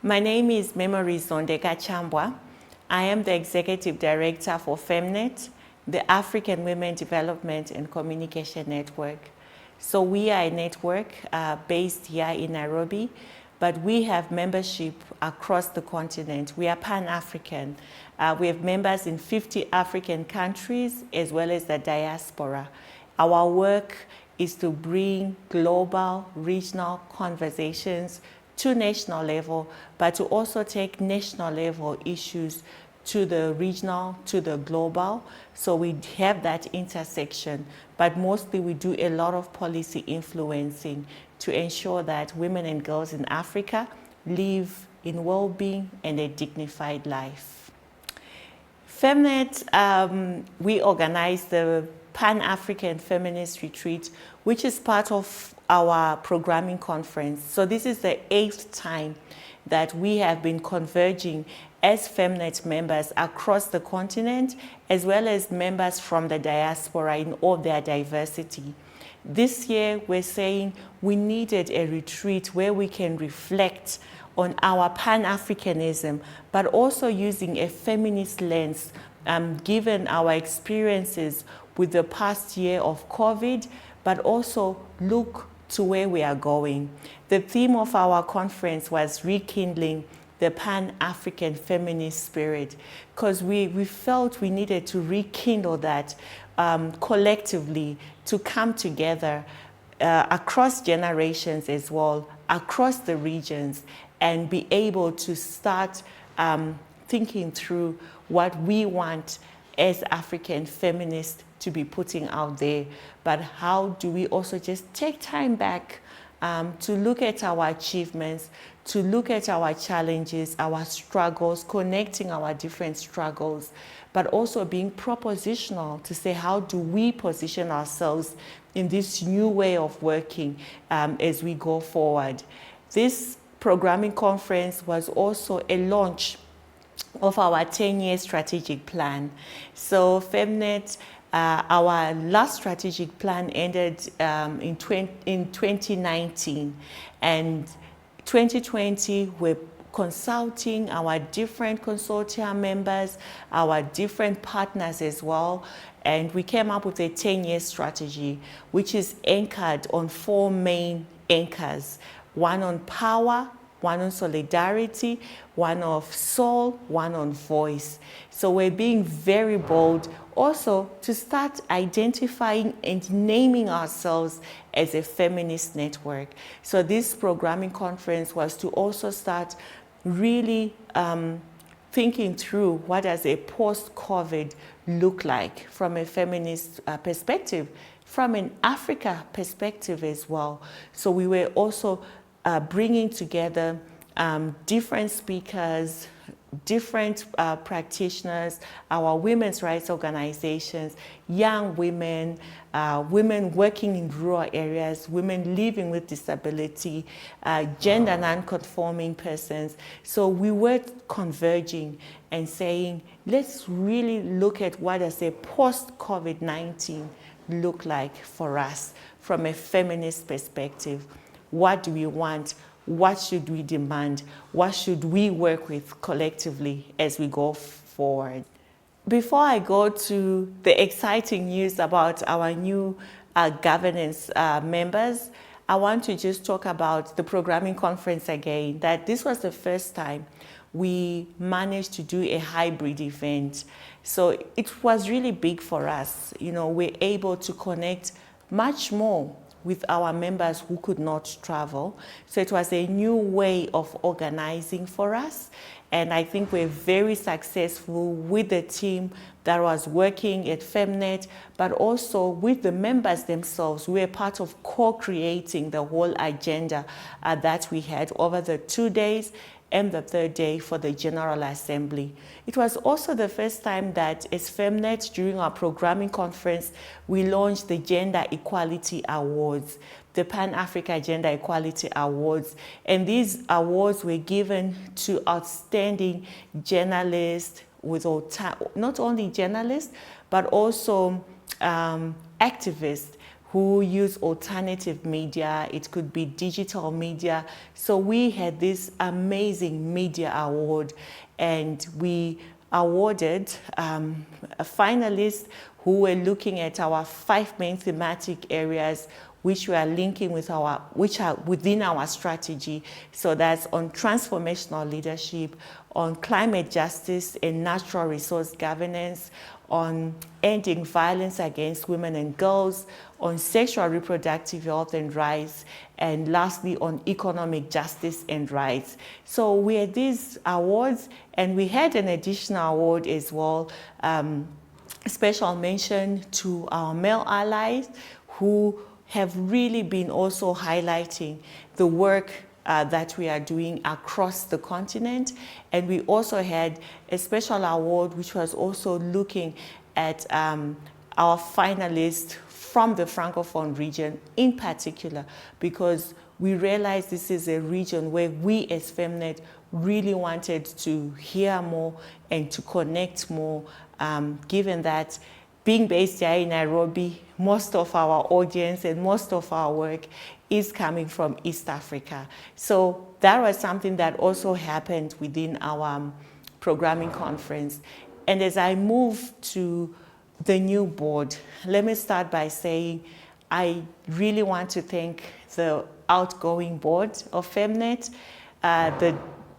My name is Memories Zonde Kachambwa. I am the Executive Director for FEMNET, the African Women Development and Communication Network. So we are a network based here in Nairobi, but we have membership across the continent. We are Pan-African. We have members in 50 African countries as well as the diaspora. Our work is to bring global, regional conversations to national level, but to also take national level issues to the regional, to the global. So we have that intersection, but mostly we do a lot of policy influencing to ensure that women and girls in Africa live in well-being and a dignified life. FEMNET, we organize the Pan-African Feminist Retreat, which is part of our programming conference. So this is the 8th time that we have been converging as FEMNET members across the continent, as well as members from the diaspora in all their diversity. This year, we're saying we needed a retreat where we can reflect on our Pan-Africanism, but also using a feminist lens, given our experiences with the past year of COVID, but also look to where we are going. The theme of our conference was rekindling the Pan-African feminist spirit, because we felt we needed to rekindle that collectively, to come together across generations as well, across the regions, and be able to start thinking through what we want as African feminists to be putting out there, but how do we also just take time back to look at our achievements, to look at our challenges, our struggles, connecting our different struggles, but also being propositional to say, how do we position ourselves in this new way of working as we go forward. This programming conference was also a launch of our 10-year strategic plan. So FEMNET, our last strategic plan ended in 2019, and 2020 we're consulting our different consortium members, our different partners as well, and we came up with a 10-year strategy which is anchored on 4 main anchors: one on power, one on solidarity, one of soul, one on voice. So we're being very bold also to start identifying and naming ourselves as a feminist network. So this programming conference was to also start really thinking through what does a post-COVID look like from a feminist perspective, from an Africa perspective as well. So we were also bringing together different speakers, different practitioners, our women's rights organizations, young women, women working in rural areas, women living with disability, gender non-conforming persons. So we were converging and saying, let's really look at what does a post-COVID-19 look like for us from a feminist perspective. What do we want? What should we demand? What should we work with collectively as we go forward? Before I go to the exciting news about our new governance members, I want to just talk about the programming conference again, that this was the first time we managed to do a hybrid event. So it was really big for us. You know, we're able to connect much more with our members who could not travel. So it was a new way of organizing for us. And I think we're very successful with the team that was working at FEMNET, but also with the members themselves. We were part of co-creating the whole agenda that we had over the 2 days and the 3rd day for the General Assembly. It was also the first time that as FEMNET, during our programming conference, we launched the Gender Equality Awards, the Pan-Africa Gender Equality Awards. And these awards were given to outstanding journalists, not only journalists, but also activists who use alternative media. It could be digital media. So we had this amazing media award, and we awarded a finalist who were looking at our 5 main thematic areas which we are linking with which are within our strategy. So that's on transformational leadership, on climate justice and natural resource governance, on ending violence against women and girls, on sexual reproductive health and rights, and lastly on economic justice and rights. So we had these awards, and we had an additional award as well, special mention to our male allies who have really been also highlighting the work that we are doing across the continent. And we also had a special award which was also looking at our finalists from the Francophone region in particular, because we realized this is a region where we as FEMNET really wanted to hear more and to connect more, given that being based here in Nairobi, most of our audience and most of our work is coming from East Africa. So that was something that also happened within our programming conference. And as I move to the new board, let me start by saying I really want to thank the outgoing board of FEMNET. The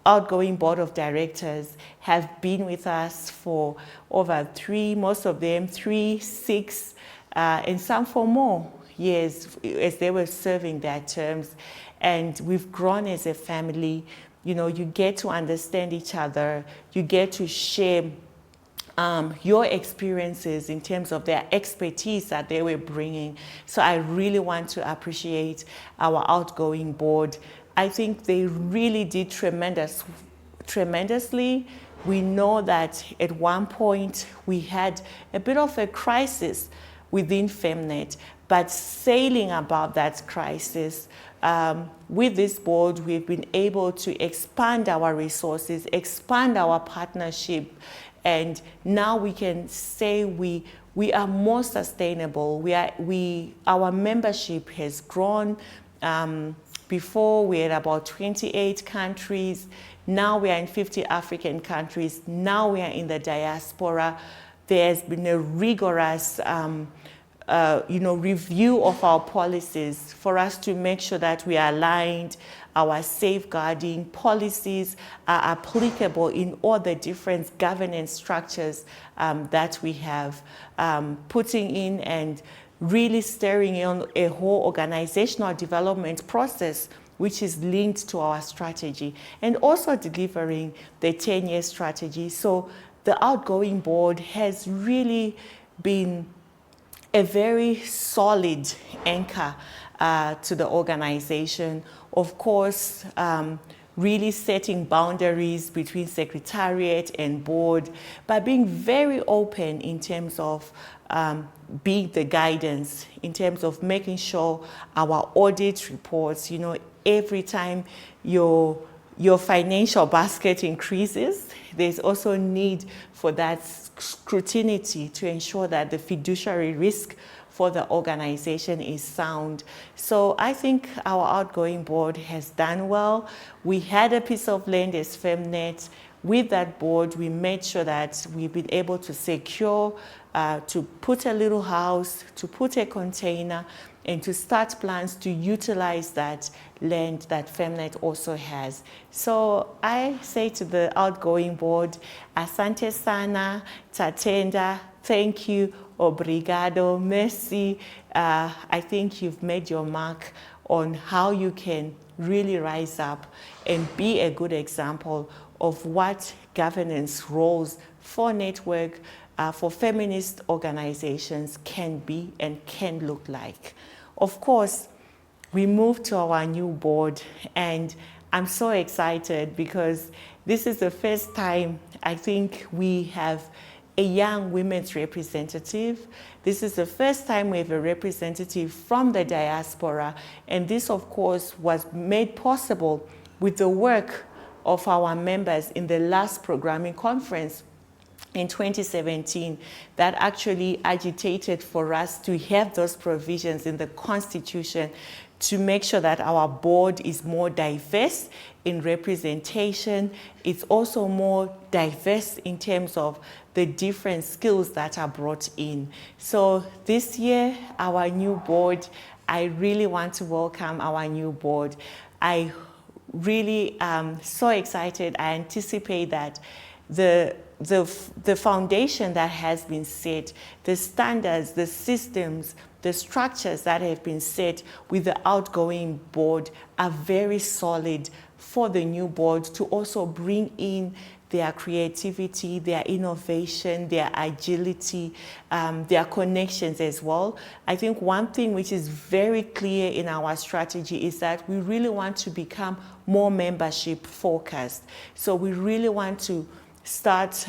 outgoing board of directors have been with us for over most of them 3, 6, and some for more years as they were serving their terms. And we've grown as a family. You know, you get to understand each other, you get to share your experiences in terms of their expertise that they were bringing. So I really want to appreciate our outgoing board. I think they really did tremendously. We know that at one point we had a bit of a crisis within FEMNET, but sailing above that crisis, with this board, we've been able to expand our resources, expand our partnership, and now we can say we are more sustainable. Our membership has grown. Before we had about 28 countries. Now we are in 50 African countries. Now we are in the diaspora. There's been a rigorous review of our policies for us to make sure that we are aligned. Our safeguarding policies are applicable in all the different governance structures that we have, putting in and really steering on a whole organizational development process which is linked to our strategy, and also delivering the 10-year strategy. So the outgoing board has really been a very solid anchor to the organization. Of course, really setting boundaries between secretariat and board, but being very open in terms of being the guidance, in terms of making sure our audit reports, you know, every time your financial basket increases, there's also need for that scrutiny to ensure that the fiduciary risk for the organization is sound. So I think our outgoing board has done well. We had a piece of land as FEMNET. With that board, we made sure that we've been able to secure, to put a little house, to put a container, and to start plans to utilize that land that FEMNET also has. So I say to the outgoing board, asante sana, tatenda, thank you, obrigado, merci. I think you've made your mark on how you can really rise up and be a good example of what governance roles for network, for feminist organizations can be and can look like. Of course, we moved to our new board, and I'm so excited because this is the first time I think we have a young women's representative. This is the first time we have a representative from the diaspora, and this, of course, was made possible with the work of our members in the last programming conference, in 2017 that actually agitated for us to have those provisions in the Constitution to make sure that our board is more diverse in representation. It's also more diverse in terms of the different skills that are brought in. So this year, our new board, I really want to welcome our new board. I really am so excited. I anticipate that the foundation that has been set, the standards, the systems, the structures that have been set with the outgoing board are very solid for the new board to also bring in their creativity, their innovation, their agility, their connections as well. I think one thing which is very clear in our strategy is that we really want to become more membership focused. So we really want to start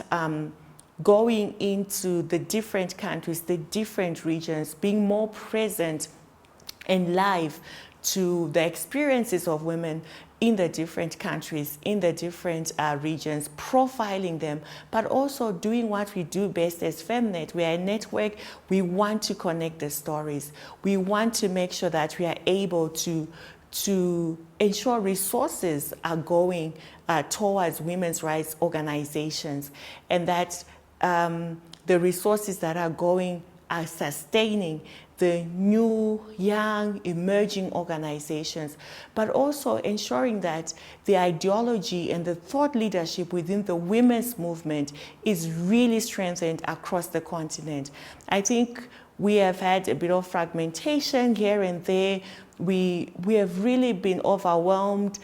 going into the different countries, the different regions, being more present and live to the experiences of women in the different countries, in the different regions, profiling them, but also doing what we do best as FEMNET. We are a network. We want to connect the stories. We want to make sure that we are able to ensure resources are going towards women's rights organizations, and that the resources that are going are sustaining the new, young, emerging organizations, but also ensuring that the ideology and the thought leadership within the women's movement is really strengthened across the continent. I think we have had a bit of fragmentation here and there. We have really been overwhelmed.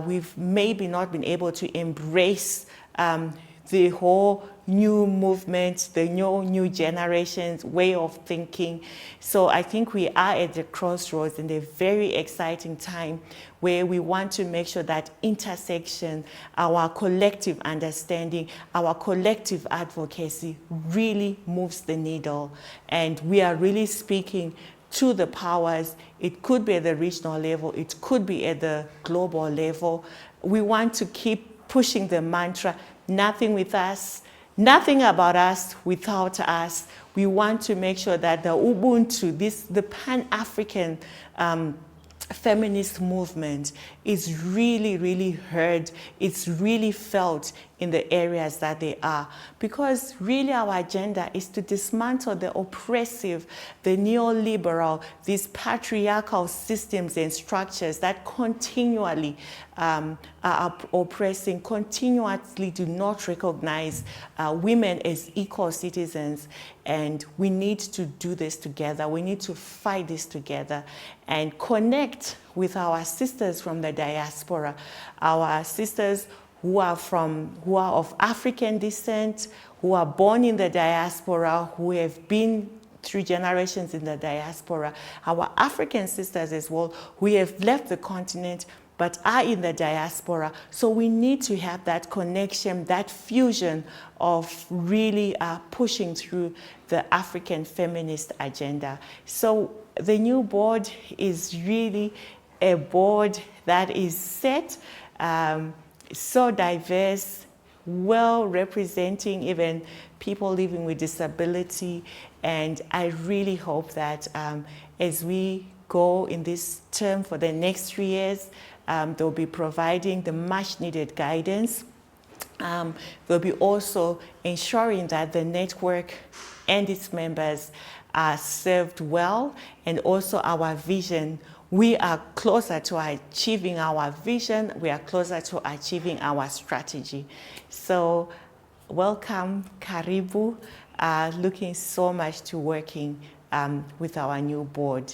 We've maybe not been able to embrace the whole new movement, the new generation's way of thinking. So I think we are at the crossroads in a very exciting time where we want to make sure that intersection, our collective understanding, our collective advocacy really moves the needle. And we are really speaking to the powers. It could be at the regional level, it could be at the global level. We want to keep pushing the mantra, nothing with us, nothing about us without us. We want to make sure that the Ubuntu, the Pan-African feminist movement is really, really heard. It's really felt in the areas that they are. Because really our agenda is to dismantle the oppressive, the neoliberal, these patriarchal systems and structures that continually are oppressing, continuously do not recognize women as equal citizens. And we need to do this together. We need to fight this together and connect with our sisters from the diaspora, our sisters who are of African descent, who are born in the diaspora, who have been through generations in the diaspora, our African sisters as well, who have left the continent but are in the diaspora. So we need to have that connection, that fusion of really pushing through the African feminist agenda. So the new board is really a board that is set, so diverse, well representing even people living with disability. And I really hope that as we go in this term for the next 3 years, they'll be providing the much needed guidance. They'll be also ensuring that the network and its members are served well, and also our vision. We are closer to achieving our vision. We are closer to achieving our strategy. So welcome, Karibu. Looking so much to working with our new board.